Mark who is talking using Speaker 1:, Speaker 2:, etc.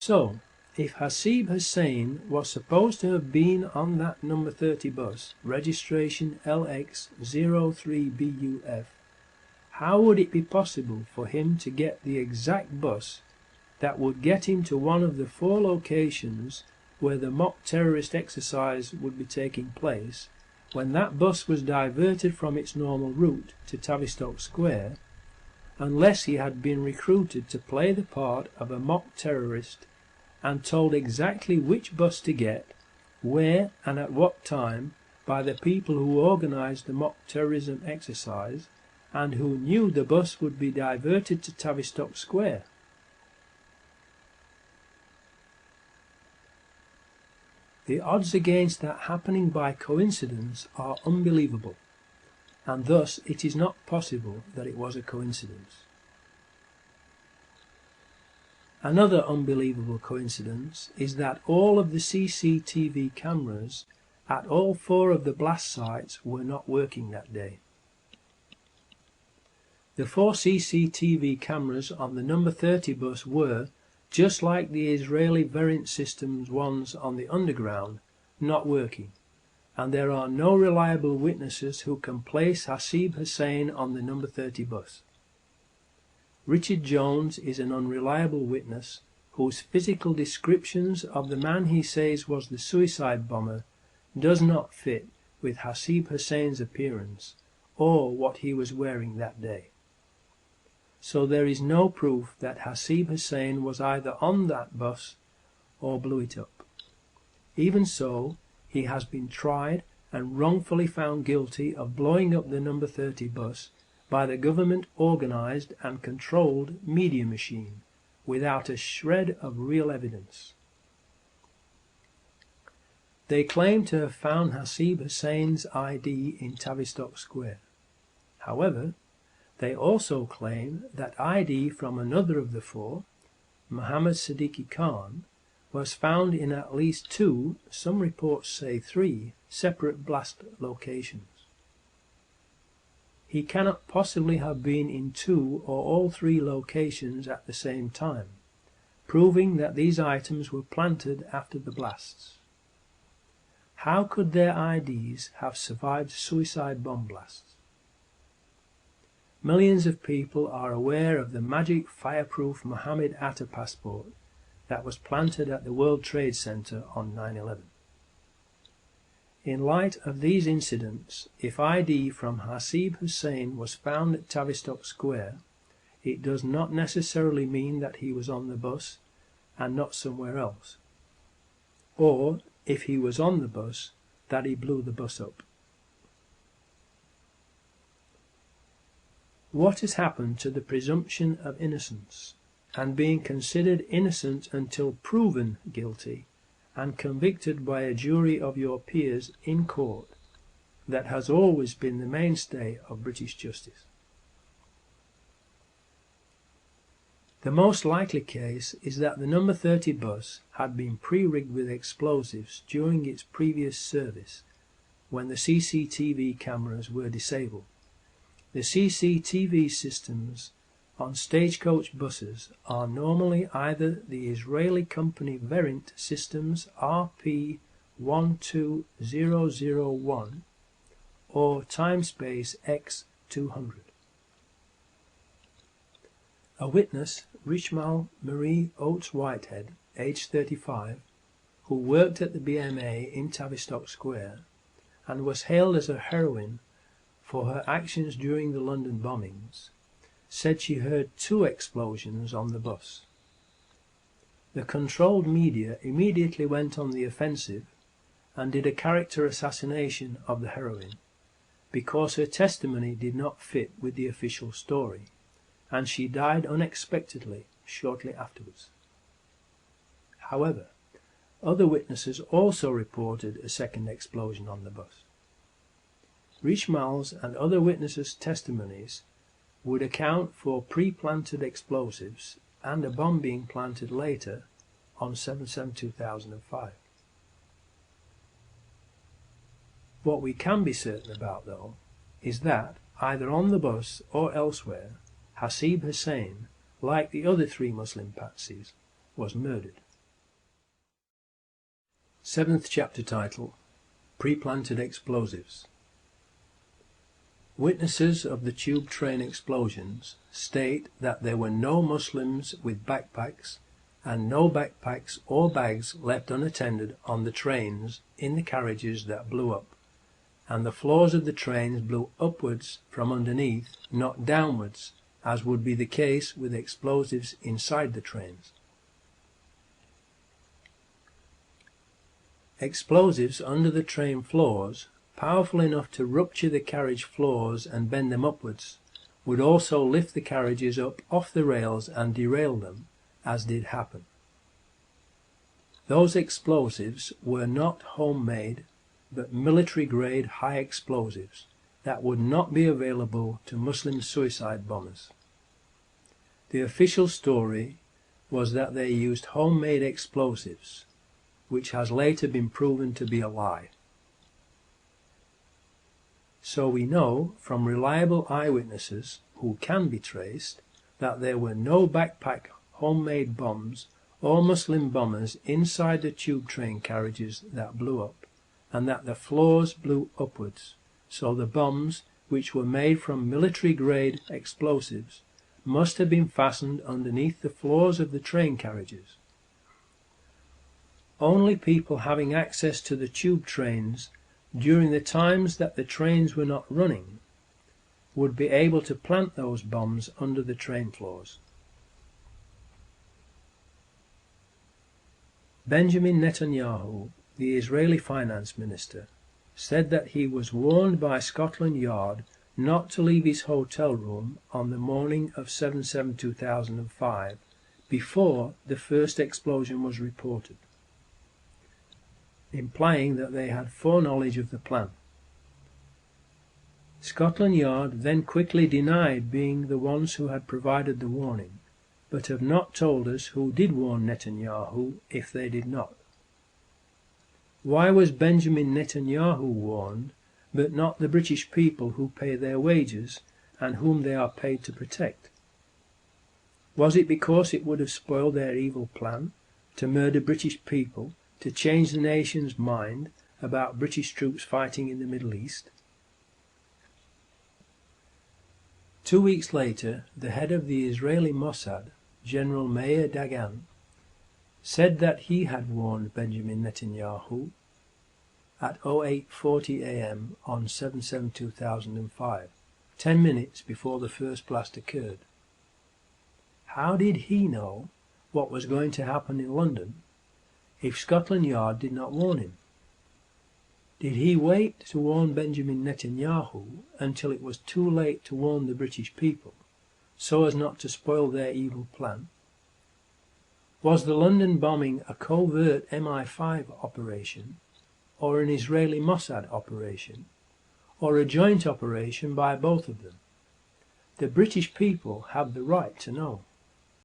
Speaker 1: So, if Hasib Hussain was supposed to have been on that number 30 bus, registration LX03BUF, how would it be possible for him to get the exact bus that would get him to one of the 4 locations where the mock terrorist exercise would be taking place, when that bus was diverted from its normal route to Tavistock Square, unless he had been recruited to play the part of a mock terrorist and told exactly which bus to get, where and at what time by the people who organised the mock terrorism exercise and who knew the bus would be diverted to Tavistock Square. The odds against that happening by coincidence are unbelievable, and thus it is not possible that it was a coincidence. Another unbelievable coincidence is that all of the CCTV cameras at all 4 of the blast sites were not working that day. The 4 CCTV cameras on the number 30 bus were, just like the Israeli Verint Systems ones on the Underground, not working, and there are no reliable witnesses who can place Hasib Hussain on the number 30 bus. Richard Jones is an unreliable witness whose physical descriptions of the man he says was the suicide bomber does not fit with Hasib Hussain's appearance or what he was wearing that day. So there is no proof that Hasib Hussain was either on that bus or blew it up. Even so, he has been tried and wrongfully found guilty of blowing up the number 30 bus by the government-organised and controlled media machine, without a shred of real evidence. They claim to have found Hasib Hussain's ID in Tavistock Square. However, they also claim that ID from another of the 4, Mohammed Siddiqui Khan, was found in at least 2, some reports say 3, separate blast locations. He cannot possibly have been in 2 or all 3 locations at the same time, proving that these items were planted after the blasts. How could their IDs have survived suicide bomb blasts? Millions of people are aware of the magic fireproof Mohammed Atta passport that was planted at the World Trade Center on 9/11. In light of these incidents, if ID from Hasib Hussain was found at Tavistock Square, it does not necessarily mean that he was on the bus and not somewhere else, or, if he was on the bus, that he blew the bus up. What has happened to the presumption of innocence, and being considered innocent until proven guilty and convicted by a jury of your peers in court, that has always been the mainstay of British justice? The most likely case is that the number 30 bus had been pre-rigged with explosives during its previous service when the CCTV cameras were disabled. The CCTV systems on stagecoach buses are normally either the Israeli company Verint Systems RP12001 or Timespace X200. A witness, Richmal Marie Oates Whitehead, aged 35, who worked at the BMA in Tavistock Square and was hailed as a heroine for her actions during the London bombings, said she heard 2 explosions on the bus. The controlled media immediately went on the offensive and did a character assassination of the heroine, because her testimony did not fit with the official story, and she died unexpectedly shortly afterwards. However, other witnesses also reported a second explosion on the bus. Richmal's and other witnesses' testimonies would account for pre-planted explosives and a bomb being planted later on 7/7/2005. What we can be certain about, though, is that, either on the bus or elsewhere, Hasib Hussain, like the other 3 Muslim patsies, was murdered. 7th chapter title, Pre-planted explosives. Witnesses of the tube train explosions state that there were no Muslims with backpacks and no backpacks or bags left unattended on the trains in the carriages that blew up, and the floors of the trains blew upwards from underneath, not downwards, as would be the case with explosives inside the trains. Explosives under the train floors, powerful enough to rupture the carriage floors and bend them upwards, would also lift the carriages up off the rails and derail them, as did happen. Those explosives were not homemade, but military-grade high explosives that would not be available to Muslim suicide bombers. The official story was that they used homemade explosives, which has later been proven to be a lie. So we know from reliable eyewitnesses who can be traced that there were no backpack homemade bombs or Muslim bombers inside the tube train carriages that blew up, and that the floors blew upwards, so the bombs, which were made from military-grade explosives, must have been fastened underneath the floors of the train carriages. Only people having access to the tube trains during the times that the trains were not running would be able to plant those bombs under the train floors. Benjamin Netanyahu, the Israeli finance minister, said that he was warned by Scotland Yard not to leave his hotel room on the morning of 7/7/2005 before the first explosion was reported, implying that they had foreknowledge of the plan. Scotland Yard then quickly denied being the ones who had provided the warning, but have not told us who did warn Netanyahu if they did not. Why was Benjamin Netanyahu warned, but not the British people who pay their wages and whom they are paid to protect? Was it because it would have spoiled their evil plan to murder British people, to change the nation's mind about British troops fighting in the Middle East? 2 weeks later, the head of the Israeli Mossad, General Meir Dagan, said that he had warned Benjamin Netanyahu at 08:40 a.m. on 7/7/2005, 10 minutes before the first blast occurred. How did he know what was going to happen in London if Scotland Yard did not warn him? Did he wait to warn Benjamin Netanyahu until it was too late to warn the British people, so as not to spoil their evil plan? Was the London bombing a covert MI5 operation, or an Israeli Mossad operation, or a joint operation by both of them? The British people have the right to know.